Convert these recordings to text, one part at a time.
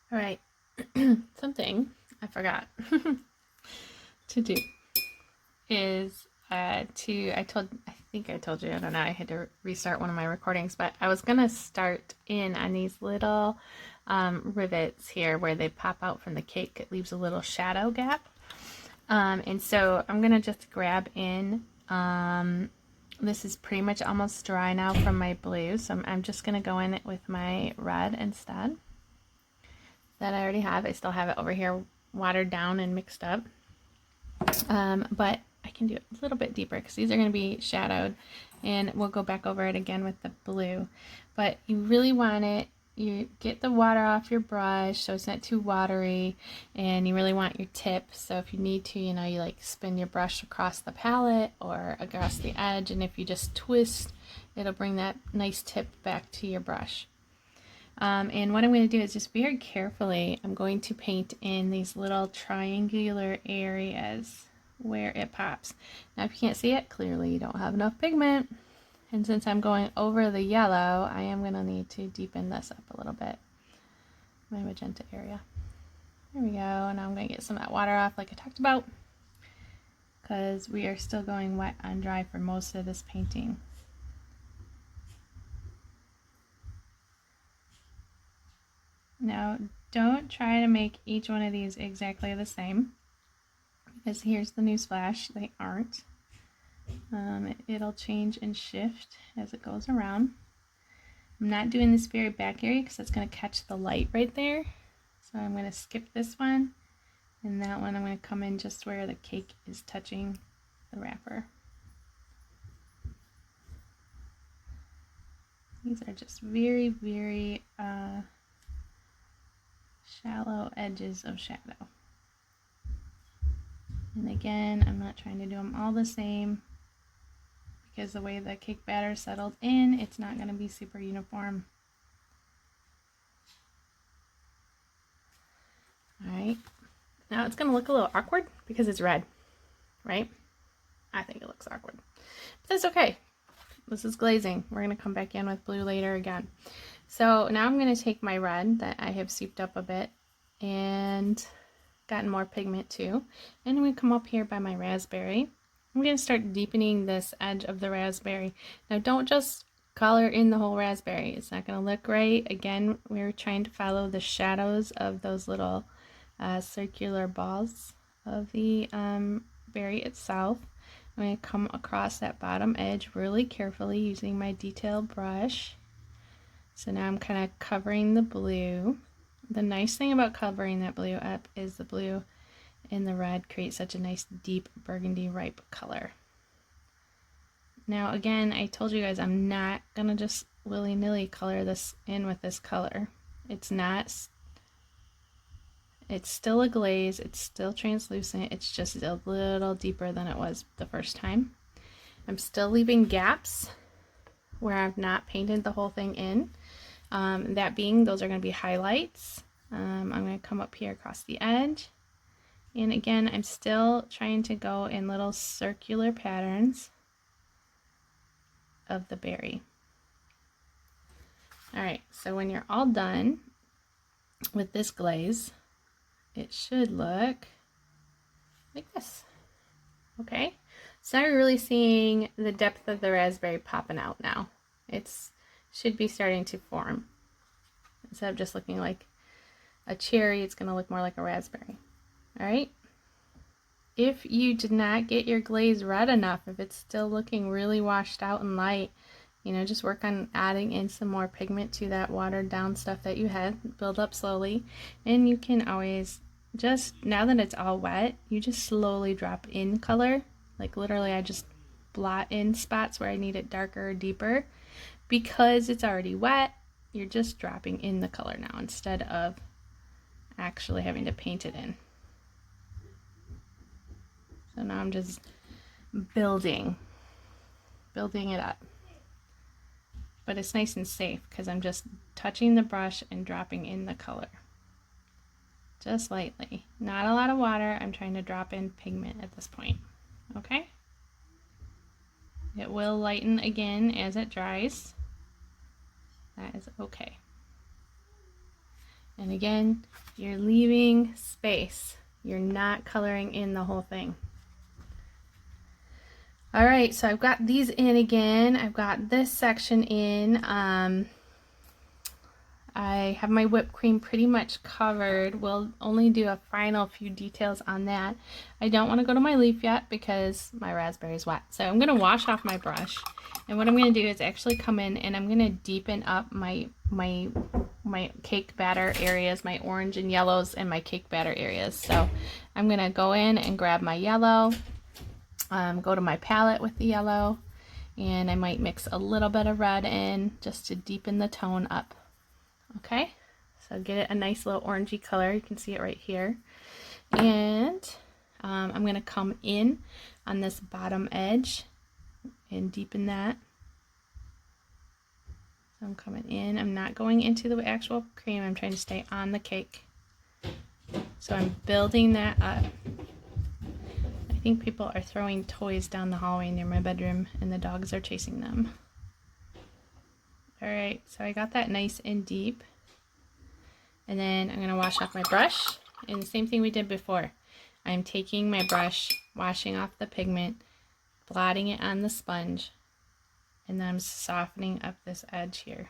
All right, something I forgot to do is I think I told you, I don't know, I had to restart one of my recordings, but I was gonna start in on these little rivets here where they pop out from the cake. It leaves a little shadow gap. And so I'm gonna just grab in, this is pretty much almost dry now from my blue, so I'm just gonna go in with my red instead that I already have. I still have it over here watered down and mixed up. But I can do it a little bit deeper because these are going to be shadowed, and we'll go back over it again with the blue. But you really want it, you get the water off your brush so it's not too watery, and you really want your tip. So if you need to, you like spin your brush across the palette or across the edge, and if you just twist, it'll bring that nice tip back to your brush. And what I'm going to do is just very carefully, I'm going to paint in these little triangular areas where it pops. Now if you can't see it, clearly you don't have enough pigment. And since I'm going over the yellow, I am going to need to deepen this up a little bit. My magenta area. There we go. And I'm going to get some of that water off like I talked about, because we are still going wet on dry for most of this painting. Now, don't try to make each one of these exactly the same, because here's the newsflash, they aren't. It'll change and shift as it goes around. I'm not doing this very back area because it's going to catch the light right there. So I'm going to skip this one, and that one I'm going to come in just where the cake is touching the wrapper. These are just very, very shallow edges of shadow. And again, I'm not trying to do them all the same, because the way the cake batter settled in, it's not going to be super uniform. Alright, now it's going to look a little awkward because it's red, right? I think it looks awkward, but that's okay. This is glazing. We're going to come back in with blue later again. So now I'm going to take my red that I have souped up a bit and gotten more pigment to, and I'm going to come up here by my raspberry. I'm going to start deepening this edge of the raspberry. Now don't just color in the whole raspberry. It's not going to look right. Again, we're trying to follow the shadows of those little circular balls of the berry itself. I'm going to come across that bottom edge really carefully using my detailed brush. So now I'm kind of covering the blue. The nice thing about covering that blue up is the blue and the red create such a nice deep burgundy ripe color. Now again, I told you guys I'm not going to just willy-nilly color this in with this color. It's still a glaze, it's still translucent, it's just a little deeper than it was the first time. I'm still leaving gaps where I've not painted the whole thing in. That being, those are going to be highlights. I'm going to come up here across the edge. And again, I'm still trying to go in little circular patterns of the berry. Alright, so when you're all done with this glaze, it should look like this. Okay, so now you're really seeing the depth of the raspberry popping out now. It should be starting to form. Instead of just looking like a cherry, it's going to look more like a raspberry. Alright, if you did not get your glaze red enough, if it's still looking really washed out and light, just work on adding in some more pigment to that watered down stuff that you had. Build up slowly, and you can always just, now that it's all wet, you just slowly drop in color. Like literally I just blot in spots where I need it darker or deeper. Because it's already wet, you're just dropping in the color now instead of actually having to paint it in. So now I'm just building it up. But it's nice and safe because I'm just touching the brush and dropping in the color. Just lightly. Not a lot of water. I'm trying to drop in pigment at this point. Okay? It will lighten again as it dries. That is okay. And again, you're leaving space. You're not coloring in the whole thing. All right, so I've got these in again. I've got this section in. I have my whipped cream pretty much covered. We'll only do a final few details on that. I don't want to go to my leaf yet because my raspberry is wet. So I'm going to wash off my brush. And what I'm going to do is actually come in and I'm going to deepen up my cake batter areas, my orange and yellows and my cake batter areas. So I'm going to go in and grab my yellow, go to my palette with the yellow, and I might mix a little bit of red in just to deepen the tone up. Okay, so get it a nice little orangey color. You can see it right here. And I'm going to come in on this bottom edge and deepen that. So I'm coming in. I'm not going into the actual cream. I'm trying to stay on the cake. So I'm building that up. I think people are throwing toys down the hallway near my bedroom and the dogs are chasing them. Alright, so I got that nice and deep. And then I'm going to wash off my brush. And the same thing we did before. I'm taking my brush, washing off the pigment, blotting it on the sponge, and then I'm softening up this edge here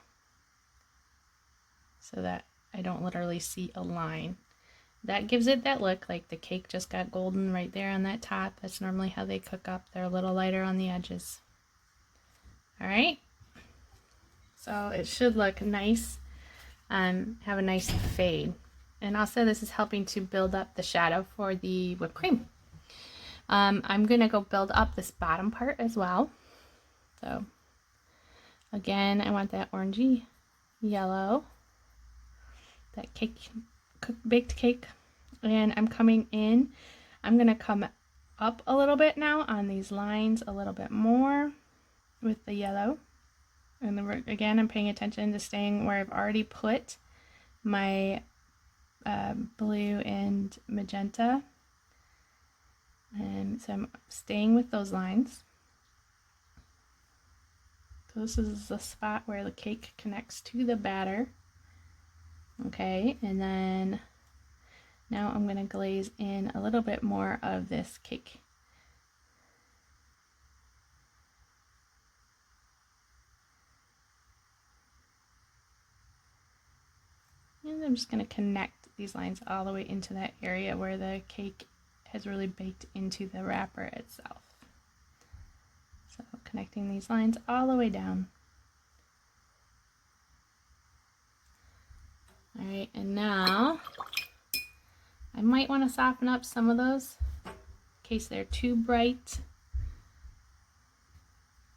so that I don't literally see a line. That gives it that look like the cake just got golden right there on that top. That's normally how they cook up. They're a little lighter on the edges. Alright. So it should look nice, have a nice fade. And also this is helping to build up the shadow for the whipped cream. I'm going to go build up this bottom part as well. So again, I want that orangey yellow, that cake, baked cake. And I'm coming in, I'm going to come up a little bit now on these lines a little bit more with the yellow. And then again, I'm paying attention to staying where I've already put my blue and magenta. And so I'm staying with those lines. So this is the spot where the cake connects to the batter. Okay, and then now I'm going to glaze in a little bit more of this cake. And I'm just going to connect these lines all the way into that area where the cake has really baked into the wrapper itself. So connecting these lines all the way down. Alright, and now I might want to soften up some of those in case they're too bright.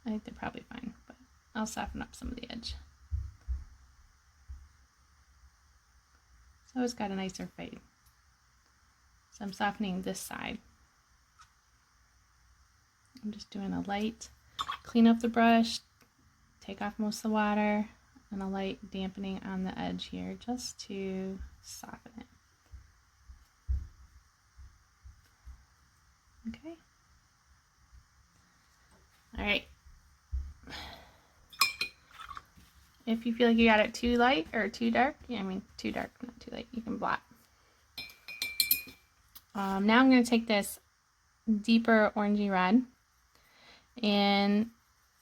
I think they're probably fine, but I'll soften up some of the edge. So it's got a nicer fade. So I'm softening this side. I'm just doing a light clean up the brush, take off most of the water, and a light dampening on the edge here just to soften it. Okay. All right. If you feel like you got it too light or too dark, too dark, not too light, you can blot. Now I'm going to take this deeper orangey red and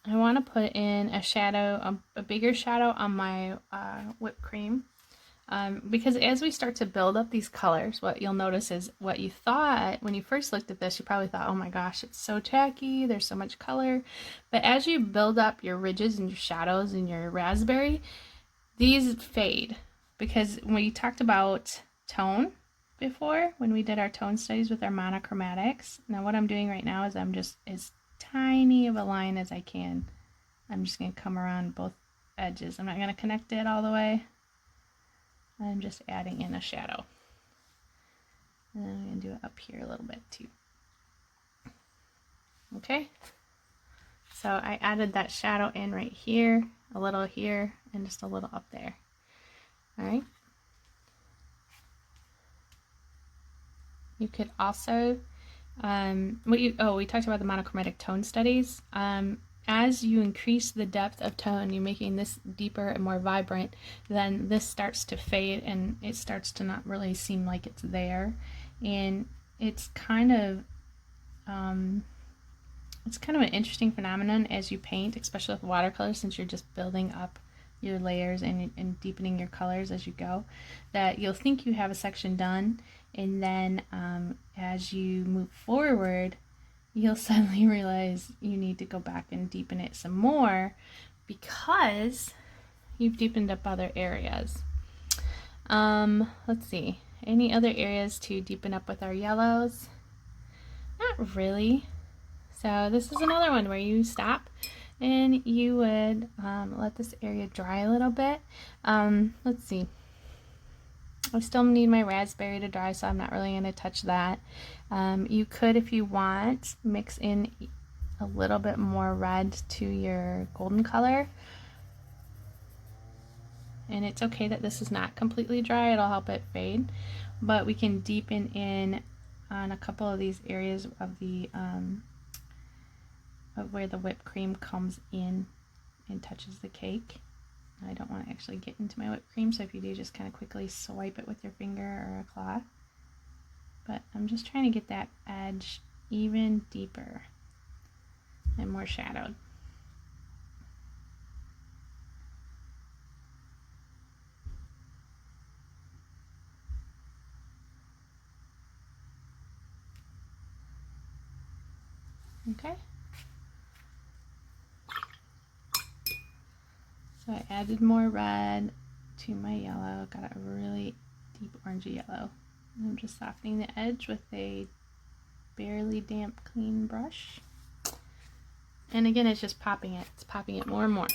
I want to put in a shadow, a bigger shadow on my whipped cream. Because as we start to build up these colors, what you'll notice is what you thought when you first looked at this, you probably thought, oh my gosh, it's so tacky, there's so much color. But as you build up your ridges and your shadows and your raspberry, these fade. Because when we talked about tone before, when we did our tone studies with our monochromatics, now what I'm doing right now is I'm just as tiny of a line as I can. I'm just going to come around both edges. I'm not going to connect it all the way. I'm just adding in a shadow. And then I'm going to do it up here a little bit too. Okay. So I added that shadow in right here, a little here, and just a little up there. All right. You could also, we talked about the monochromatic tone studies. as you increase the depth of tone, you're making this deeper and more vibrant, then this starts to fade and it starts to not really seem like it's there. And it's kind of an interesting phenomenon as you paint, especially with watercolor, since you're just building up your layers and deepening your colors as you go, that you'll think you have a section done, and then as you move forward, you'll suddenly realize you need to go back and deepen it some more because you've deepened up other areas. Let's see, any other areas to deepen up with our yellows? Not really. So this is another one where you stop and you would let this area dry a little bit. Let's see. I still need my raspberry to dry, so I'm not really going to touch that. You could, if you want, mix in a little bit more red to your golden color. And it's okay that this is not completely dry, it'll help it fade. But we can deepen in on a couple of these areas of the of where the whipped cream comes in and touches the cake. I don't want to actually get into my whipped cream, so if you do, just kind of quickly swipe it with your finger or a cloth. But I'm just trying to get that edge even deeper and more shadowed. Okay. So I added more red to my yellow, got a really deep orangey yellow. And I'm just softening the edge with a barely damp clean brush. And again, it's just popping it. It's popping it more and more.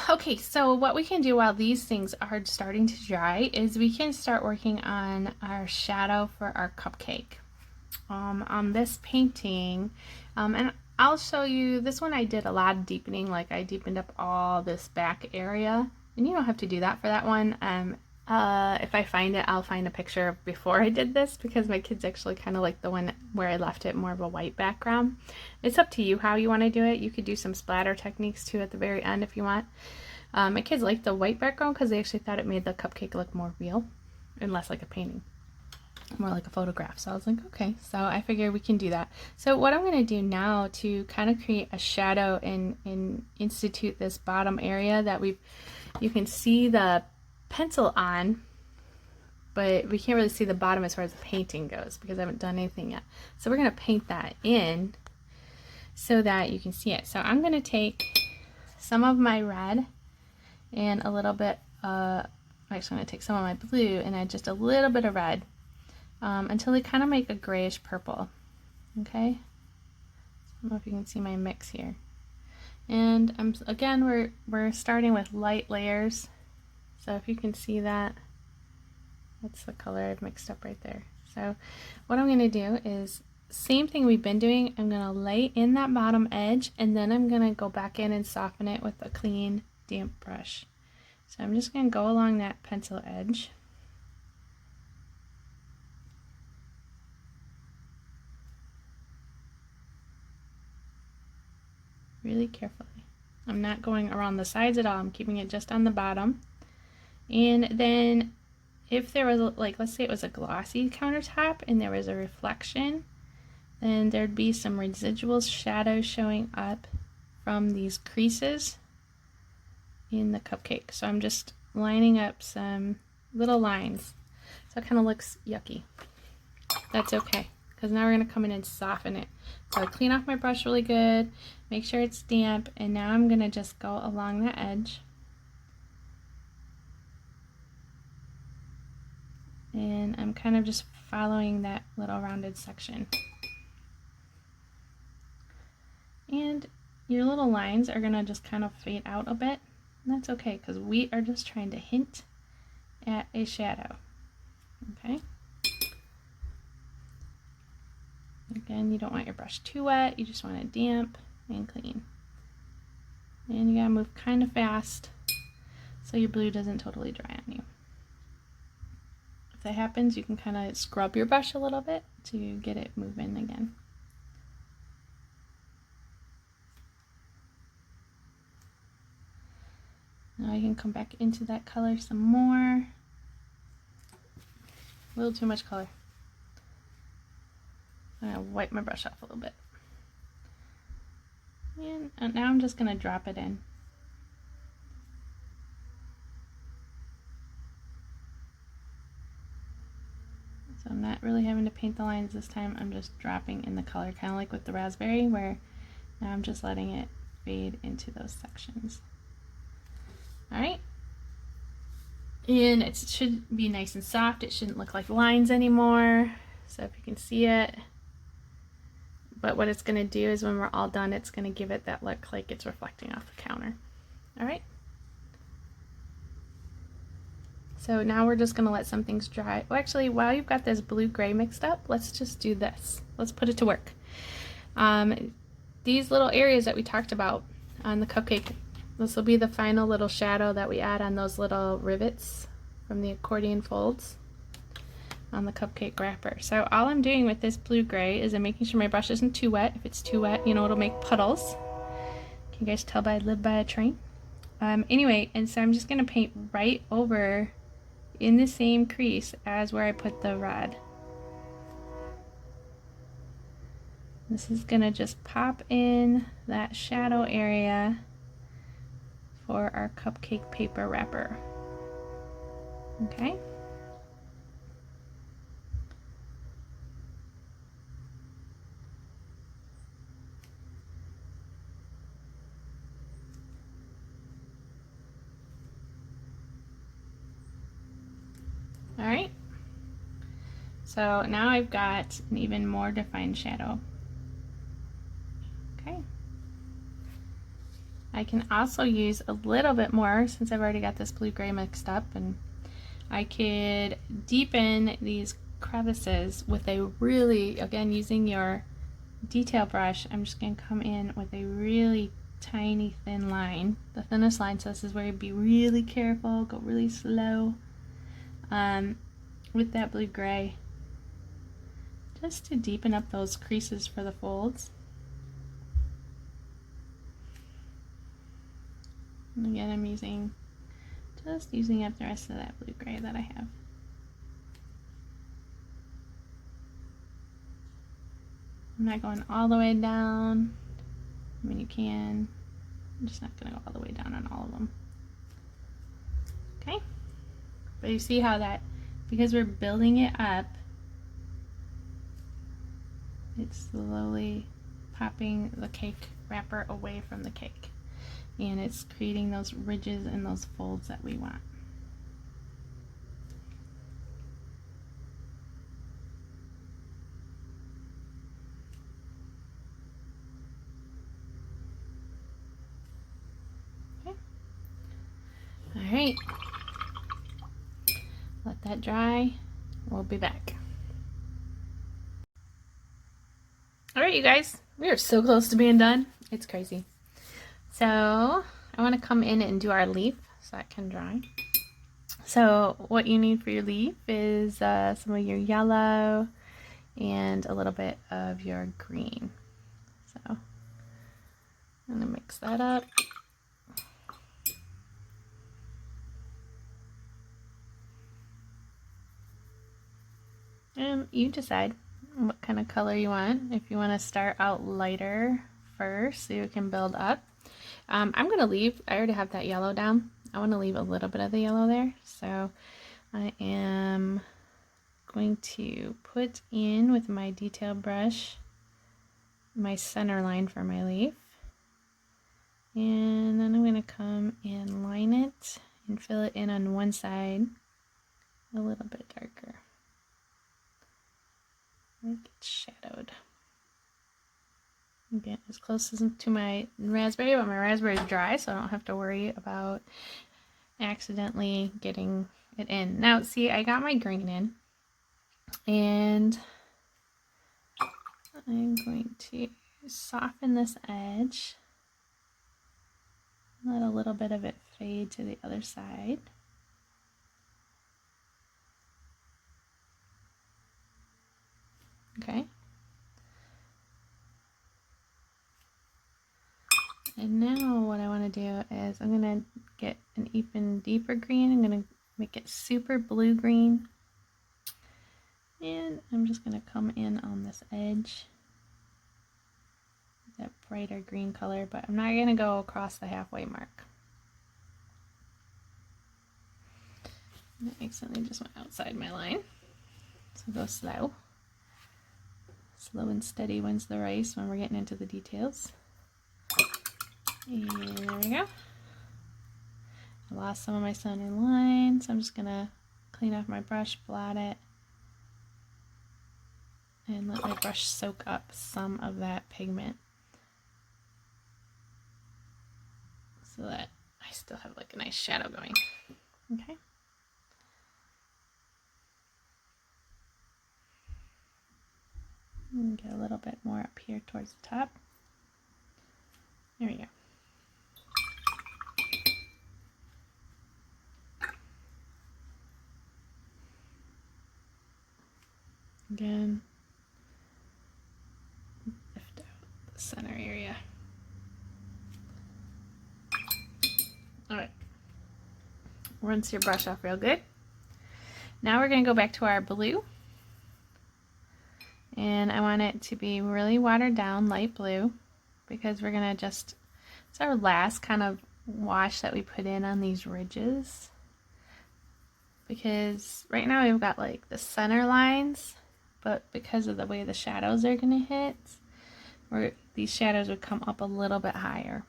Okay, so what we can do while these things are starting to dry is we can start working on our shadow for our cupcake. On this painting, and I'll show you, this one I did a lot of deepening, like I deepened up all this back area, and you don't have to do that for that one. If I find it, I'll find a picture of before I did this, because my kids actually kind of like the one where I left it more of a white background. It's up to you how you want to do it. You could do some splatter techniques too at the very end if you want. My kids liked the white background because they actually thought it made the cupcake look more real and less like a painting, more like a photograph. So I was like, okay, so I figured we can do that. So what I'm going to do now to kind of create a shadow and institute this bottom area that you can see the pencil on, but we can't really see the bottom as far as the painting goes because I haven't done anything yet. So we're going to paint that in so that you can see it. So I'm going to take some of my red and a little bit, actually I'm going to take some of my blue and add just a little bit of red. Until they kind of make a grayish purple. Okay, so I don't know if you can see my mix here. And again, we're starting with light layers. So if you can see that, that's the color I've mixed up right there. So what I'm going to do is same thing we've been doing. I'm going to lay in that bottom edge, and then I'm going to go back in and soften it with a clean, damp brush. So I'm just going to go along that pencil edge. Really carefully. I'm not going around the sides at all. I'm keeping it just on the bottom. And then if there was, like, let's say it was a glossy countertop and there was a reflection, then there'd be some residual shadows showing up from these creases in the cupcake. So I'm just lining up some little lines. So it kind of looks yucky. That's okay, because now we're going to come in and soften it. So I clean off my brush really good, make sure it's damp, and now I'm going to just go along the edge. And I'm kind of just following that little rounded section. And your little lines are going to just kind of fade out a bit. And that's okay, because we are just trying to hint at a shadow. Okay? Again, you don't want your brush too wet, you just want it damp and clean. And you gotta move kind of fast so your blue doesn't totally dry on you. If that happens, you can kind of scrub your brush a little bit to get it moving again. Now I can come back into that color some more. A little too much color. I'm gonna wipe my brush off a little bit. And now I'm just gonna drop it in. So I'm not really having to paint the lines this time. I'm just dropping in the color, kind of like with the raspberry, where now I'm just letting it fade into those sections. All right. And it should be nice and soft. It shouldn't look like lines anymore. So if you can see it. But what it's going to do is when we're all done, it's going to give it that look like it's reflecting off the counter. All right. So now we're just going to let some things dry. Well, actually, while you've got this blue-gray mixed up, let's just do this. Let's put it to work. These little areas that we talked about on the cupcake, this will be the final little shadow that we add on those little rivets from the accordion folds on the cupcake wrapper. So all I'm doing with this blue-gray is I'm making sure my brush isn't too wet. If it's too wet, you know, it'll make puddles. Can you guys tell I live by a train? Anyway, and so I'm just going to paint right over in the same crease as where I put the red. This is going to just pop in that shadow area for our cupcake paper wrapper. Okay? All right. So now I've got an even more defined shadow. Okay. I can also use a little bit more since I've already got this blue-gray mixed up, and I could deepen these crevices with a really, again, using your detail brush, I'm just going to come in with a really tiny thin line, the thinnest line, so this is where you'd be really careful, go really slow with that blue-gray, just to deepen up those creases for the folds. And again, I'm just using up the rest of that blue-gray that I have. I'm not going all the way down. I mean, you can. I'm just not going to go all the way down on all of them. Okay? But you see how that, because we're building it up, it's slowly popping the cake wrapper away from the cake. And it's creating those ridges and those folds that we want. Okay. All right. Let that dry. We'll be back. All right, you guys, we are so close to being done. It's crazy. So I want to come in and do our leaf so that can dry. So what you need for your leaf is some of your yellow and a little bit of your green. So I'm going to mix that up. And you decide what kind of color you want. If you want to start out lighter first so you can build up. I'm going to leave, I already have that yellow down. I want to leave a little bit of the yellow there. So I am going to put in with my detail brush my center line for my leaf. And then I'm going to come and line it and fill it in on one side a little bit darker. Make it shadowed. Get as close as to my raspberry, but my raspberry is dry, so I don't have to worry about accidentally getting it in. Now, see, I got my green in, and I'm going to soften this edge. Let a little bit of it fade to the other side. Okay. And now what I want want to do is I'm going to get an even deeper green. I'm going to make it super blue green. And I'm just going to come in on this edge, that brighter green color, but I'm not going to go across the halfway mark. I accidentally just went outside my line. So go slow. Slow and steady wins the race when we're getting into the details. And there we go. I lost some of my center line, so I'm just going to clean off my brush, blot it, and let my brush soak up some of that pigment so that I still have like a nice shadow going. Okay. And get a little bit more up here towards the top. There we go. Again, lift out the center area. Alright, rinse your brush off real good. Now we're going to go back to our blue. And I want it to be really watered down, light blue, because we're going to just, it's our last kind of wash that we put in on these ridges. Because right now we've got like the center lines, but because of the way the shadows are going to hit, these shadows would come up a little bit higher.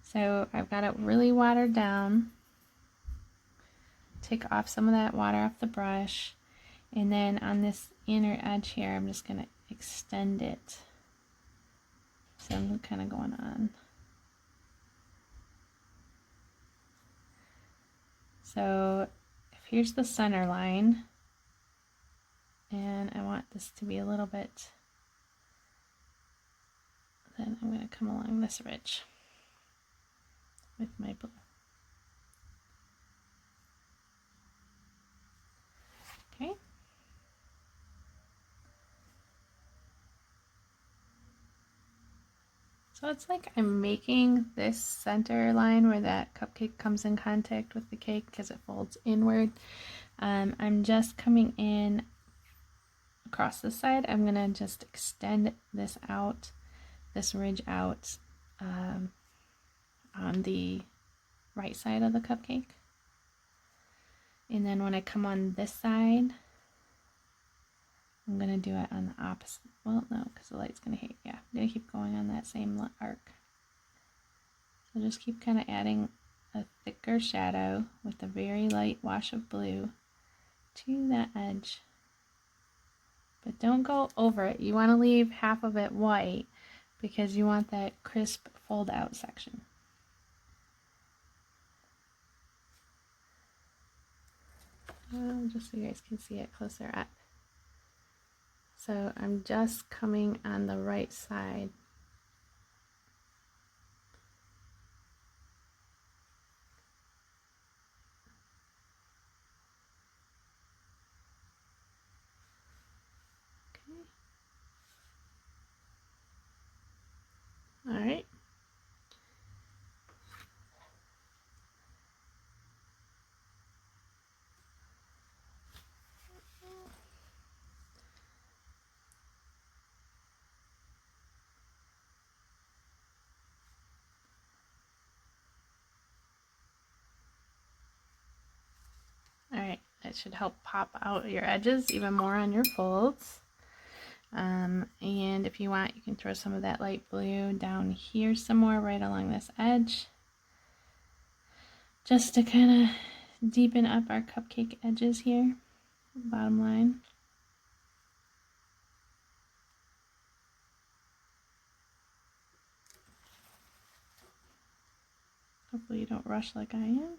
So I've got it really watered down. Take off some of that water off the brush. And then on this inner edge here, I'm just going to extend it. So I'm kind of going on. So if here's the center line, and I want this to be a little bit, then I'm going to come along this ridge with my blue. Okay. So it's like I'm making this center line where that cupcake comes in contact with the cake because it folds inward. I'm just coming in across this side. I'm going to just extend this out, this ridge out on the right side of the cupcake. And then when I come on this side, I'm going to do it on the opposite. Well, no, because the light's going to hit. Yeah, I'm going to keep going on that same arc. So just keep kind of adding a thicker shadow with a very light wash of blue to that edge. But don't go over it. You want to leave half of it white because you want that crisp fold out section. Just so you guys can see it closer up. So I'm just coming on the right side. Okay. All right. Alright, that should help pop out your edges even more on your folds. And if you want, you can throw some of that light blue down here somewhere right along this edge. Just to kind of deepen up our cupcake edges here, bottom line. Hopefully you don't rush like I am.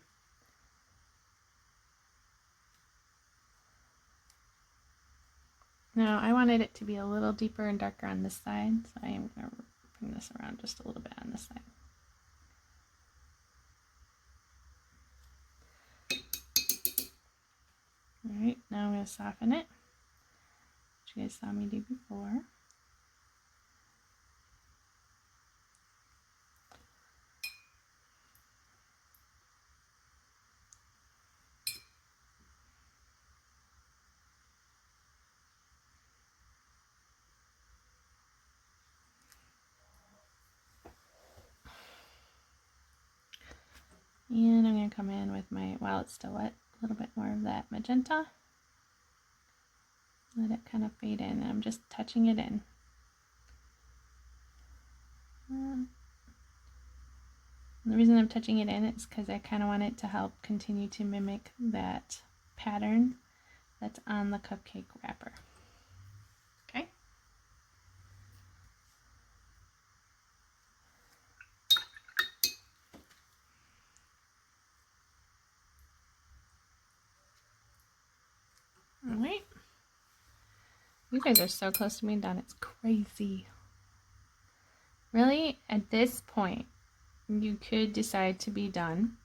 Now I wanted it to be a little deeper and darker on this side, so I am going to bring this around just a little bit on this side. Alright, now I'm going to soften it, which you guys saw me do before. And I'm going to come in with my, while it's still wet, a little bit more of that magenta. Let it kind of fade in. I'm just touching it in. And the reason I'm touching it in is because I kind of want it to help continue to mimic that pattern that's on the cupcake wrapper. Okay. All right. You guys are so close to being done. It's crazy. Really, at this point, you could decide to be done.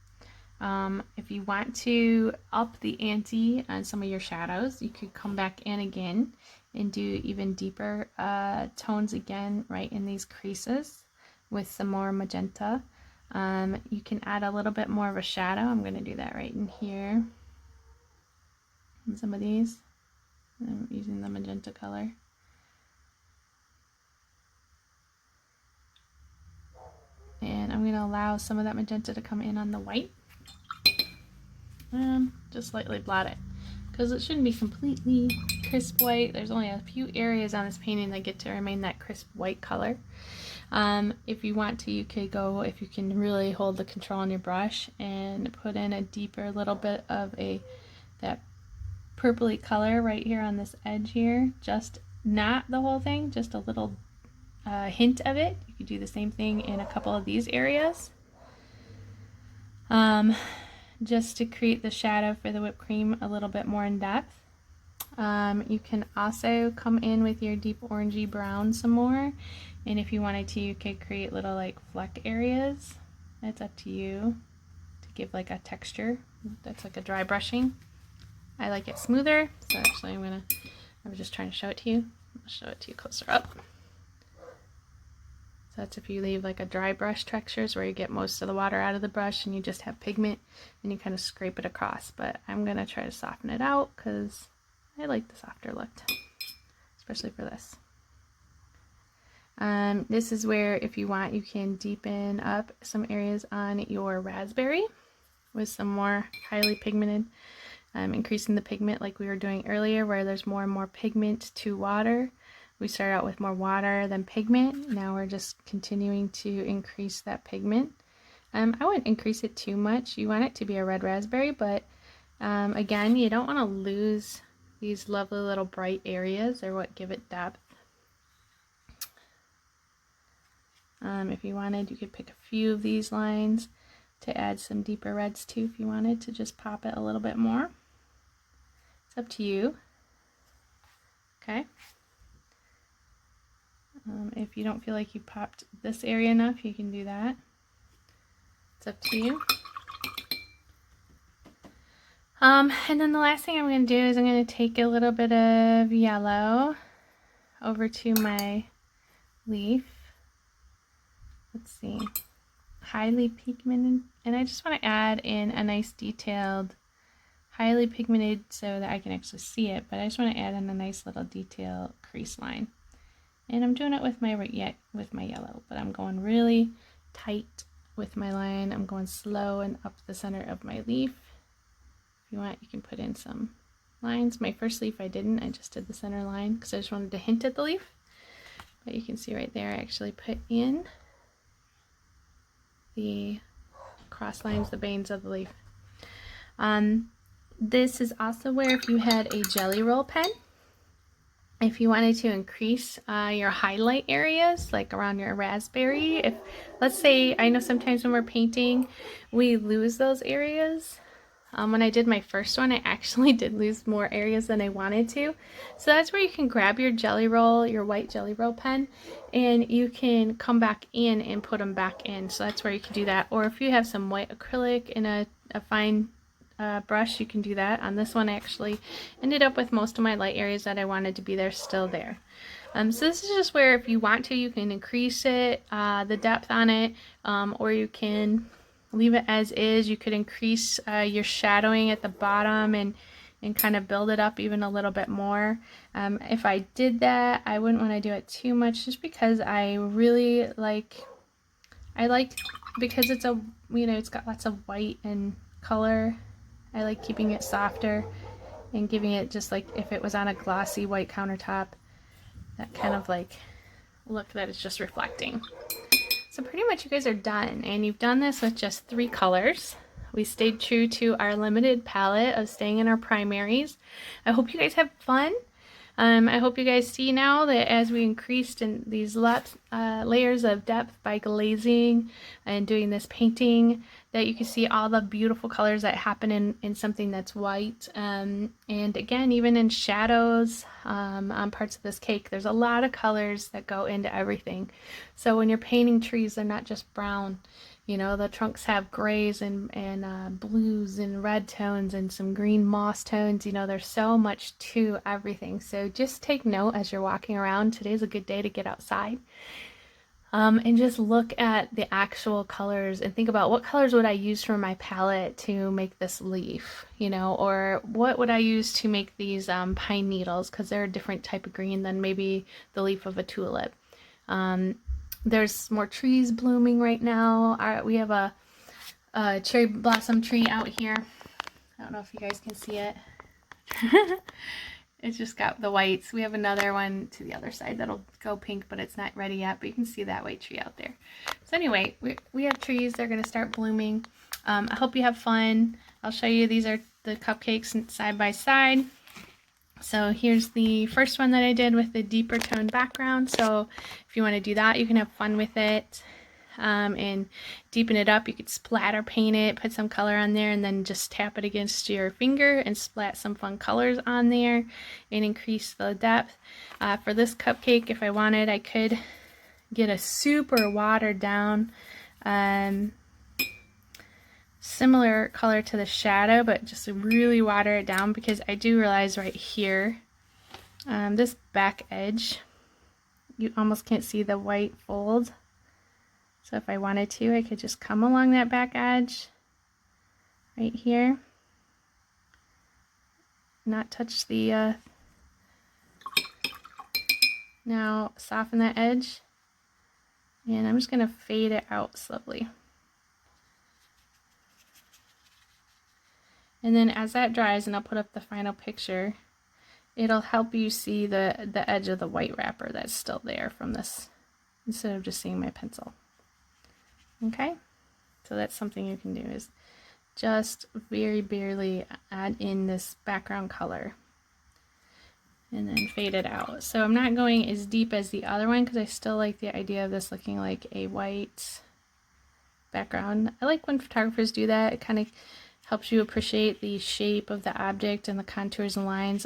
If you want to up the ante on some of your shadows, you could come back in again and do even deeper tones again right in these creases with some more magenta. You can add a little bit more of a shadow. I'm going to do that right in here. And some of these, I'm using the magenta color. And I'm going to allow some of that magenta to come in on the white. Just lightly blot it, because it shouldn't be completely crisp white. There's only a few areas on this painting that get to remain that crisp white color. If you want to, you could go, if you can really hold the control on your brush, and put in a deeper little bit of that purpley color right here on this edge here. Just not the whole thing, just a little hint of it. You could do the same thing in a couple of these areas. Just to create the shadow for the whipped cream a little bit more in depth. You can also come in with your deep orangey brown some more, and if you wanted to, you could create little like fleck areas. That's up to you to give like a texture. That's like a dry brushing. I like it smoother, so actually I was just trying to show it to you. I'll show it to you closer up. That's if you leave like a dry brush textures where you get most of the water out of the brush and you just have pigment and you kind of scrape it across. But I'm going to try to soften it out because I like the softer look, especially for this. This is where, if you want, you can deepen up some areas on your raspberry with some more highly pigmented, increasing the pigment like we were doing earlier, where there's more and more pigment to water. We started out with more water than pigment. Now we're just continuing to increase that pigment. I wouldn't increase it too much. You want it to be a red raspberry, but again, you don't want to lose these lovely little bright areas. They're what give it depth. If you wanted, you could pick a few of these lines to add some deeper reds too, if you wanted to just pop it a little bit more. It's up to you. Okay. If you don't feel like you popped this area enough, you can do that. It's up to you. And then the last thing I'm going to do is I'm going to take a little bit of yellow over to my leaf. Let's see. Highly pigmented. And I just want to add in a nice detailed, highly pigmented so that I can actually see it. But I just want to add in a nice little detail crease line. And I'm doing it with my yellow, but I'm going really tight with my line. I'm going slow and up the center of my leaf. If you want, you can put in some lines. My first leaf I didn't, I just did the center line because I just wanted to hint at the leaf. But you can see right there, I actually put in the cross lines, the veins of the leaf. This is also where, if you had a jelly roll pen, if you wanted to increase your highlight areas, like around your raspberry, if, let's say, I know sometimes when we're painting, we lose those areas. When I did my first one, I actually did lose more areas than I wanted to. So that's where you can grab your jelly roll, your white jelly roll pen, and you can come back in and put them back in. So that's where you can do that. Or if you have some white acrylic in a fine brush, you can do that. On this one, I actually ended up with most of my light areas that I wanted to be there still there. So this is just where, if you want to, you can increase it, the depth on it, or you can leave it as is. You could increase your shadowing at the bottom and kind of build it up even a little bit more. If I did that, I wouldn't want to do it too much, just because I really like, I like, because it's a, you know, it's got lots of white and color, I like keeping it softer and giving it just like if it was on a glossy white countertop, that kind of like look that it's just reflecting. So pretty much you guys are done, and you've done this with just 3 colors. We stayed true to our limited palette of staying in our primaries. I hope you guys have fun. I hope you guys see now that as we increased in these layers of depth by glazing and doing this painting, that you can see all the beautiful colors that happen in something that's white. And again, even in shadows on parts of this cake, there's a lot of colors that go into everything. So when you're painting trees, they're not just brown. You know, the trunks have grays and blues and red tones and some green moss tones. You know, there's so much to everything. So just take note as you're walking around. Today's a good day to get outside. And just look at the actual colors and think about what colors would I use for my palette to make this leaf, you know, or what would I use to make these pine needles, because they're a different type of green than maybe the leaf of a tulip. There's more trees blooming right now. We have a cherry blossom tree out here. I don't know if you guys can see it. It's just got the whites. We have another one to the other side that'll go pink, but it's not ready yet, but you can see that white tree out there. So anyway, we have trees. They're going to start blooming. I hope you have fun. I'll show you. These are the cupcakes side by side. So here's the first one that I did with the deeper toned background. So if you want to do that, you can have fun with it and deepen it up. You could splatter paint it, put some color on there, and then just tap it against your finger and splat some fun colors on there and increase the depth. For this cupcake, if I wanted, I could get a super watered down similar color to the shadow, but just really water it down, because I do realize right here, this back edge, you almost can't see the white fold. So if I wanted to, I could just come along that back edge right here, not touch the, now soften that edge, and I'm just going to fade it out slowly. And then as that dries, and I'll put up the final picture, it'll help you see the edge of the white wrapper that's still there from this, instead of just seeing my pencil. Okay, so that's something you can do, is just very barely add in this background color and then fade it out. So I'm not going as deep as the other one, because I still like the idea of this looking like a white background. I like when photographers do that. It kind of helps you appreciate the shape of the object and the contours and lines.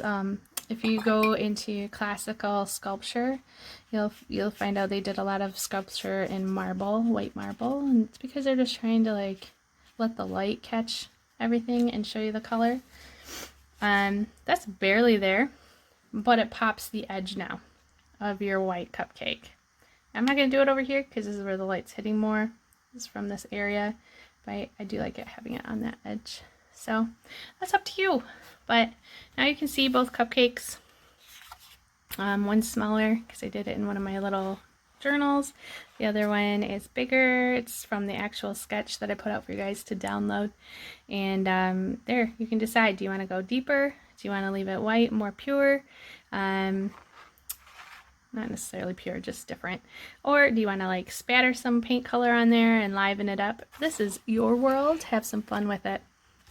If you go into classical sculpture, you'll find out they did a lot of sculpture in marble, white marble, and it's because they're just trying to like let the light catch everything and show you the color. That's barely there, but it pops the edge now of your white cupcake. I'm not going to do it over here because this is where the light's hitting more. This is from this area, but I do like it having it on that edge. So that's up to you. But now you can see both cupcakes. One's smaller because I did it in one of my little journals. The other one is bigger. It's from the actual sketch that I put out for you guys to download. And there, you can decide. Do you want to go deeper? Do you want to leave it white, more pure? Not necessarily pure, just different. Or do you want to like spatter some paint color on there and liven it up? This is your world. Have some fun with it.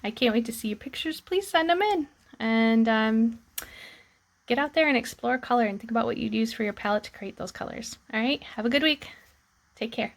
I can't wait to see your pictures. Please send them in. And get out there and explore color and think about what you'd use for your palette to create those colors. All right, have a good week. Take care.